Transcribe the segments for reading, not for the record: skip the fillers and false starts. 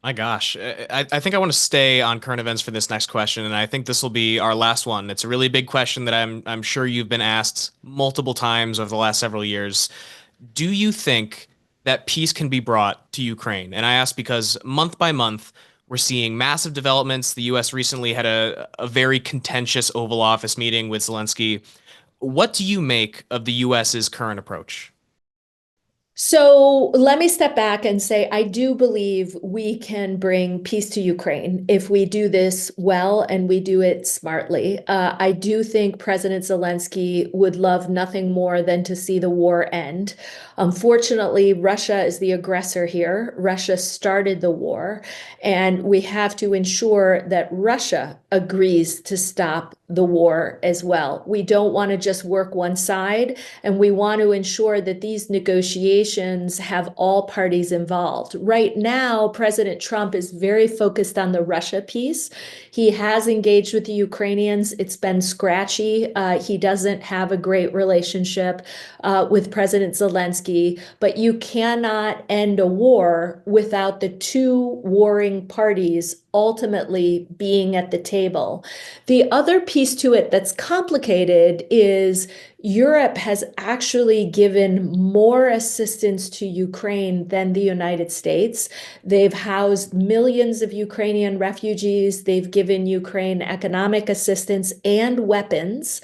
My gosh, I think I want to stay on current events for this next question, and I think this will be our last one. It's a really big question that I'm sure you've been asked multiple times over the last several years. Do you think that peace can be brought to Ukraine? And I ask because month by month, we're seeing massive developments. The U.S. recently had a very contentious Oval Office meeting with Zelensky. What do you make of the U.S.'s current approach? So let me step back and say I do believe we can bring peace to Ukraine if we do this well and we do it smartly. I do think President Zelensky would love nothing more than to see the war end. Unfortunately, Russia is the aggressor here. Russia started the war, and we have to ensure that Russia agrees to stop the war as well. We don't want to just work one side, and we want to ensure that these negotiations have all parties involved. Right now, President Trump is very focused on the Russia piece. He has engaged with the Ukrainians. It's been scratchy. He doesn't have a great relationship with President Zelensky, but you cannot end a war without the two warring parties ultimately being at the table. The other piece to it that's complicated is Europe has actually given more assistance to Ukraine than the United States. They've housed millions of Ukrainian refugees. They've given Ukraine economic assistance and weapons.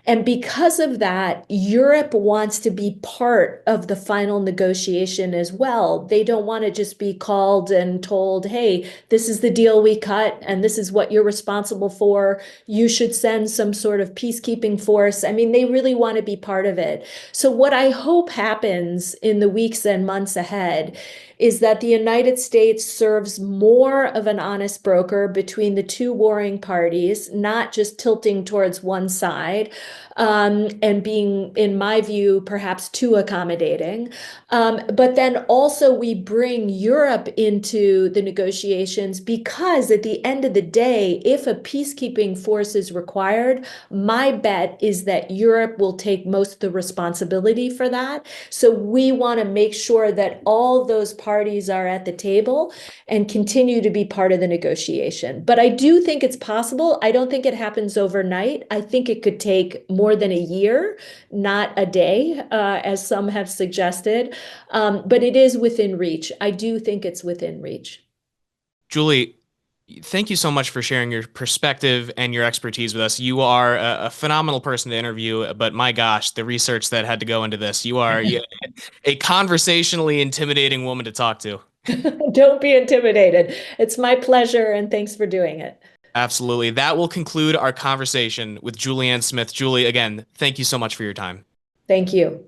And because of that, Europe wants to be part of the final negotiation as well. They don't want to just be called and told, hey, this is the deal we cut, and this is what you're responsible for. You should send some sort of peacekeeping force. I mean, they really want to be part of it. So, what I hope happens in the weeks and months ahead is that the United States serves more of an honest broker between the two warring parties, not just tilting towards one side, and being, in my view, perhaps too accommodating. But then also we bring Europe into the negotiations because at the end of the day, if a peacekeeping force is required, my bet is that Europe will take most of the responsibility for that. So we want to make sure that all those parties are at the table and continue to be part of the negotiation. But I do think it's possible. I don't think it happens overnight. I think it could take more than a year, not a day, as some have suggested. But it is within reach. I do think it's within reach. Julie, thank you so much for sharing your perspective and your expertise with us. You are a phenomenal person to interview, but my gosh, the research that had to go into this. You are a conversationally intimidating woman to talk to. Don't be intimidated. It's my pleasure, and thanks for doing it. Absolutely. That will conclude our conversation with Julianne Smith. Julie, again, thank you so much for your time. Thank you.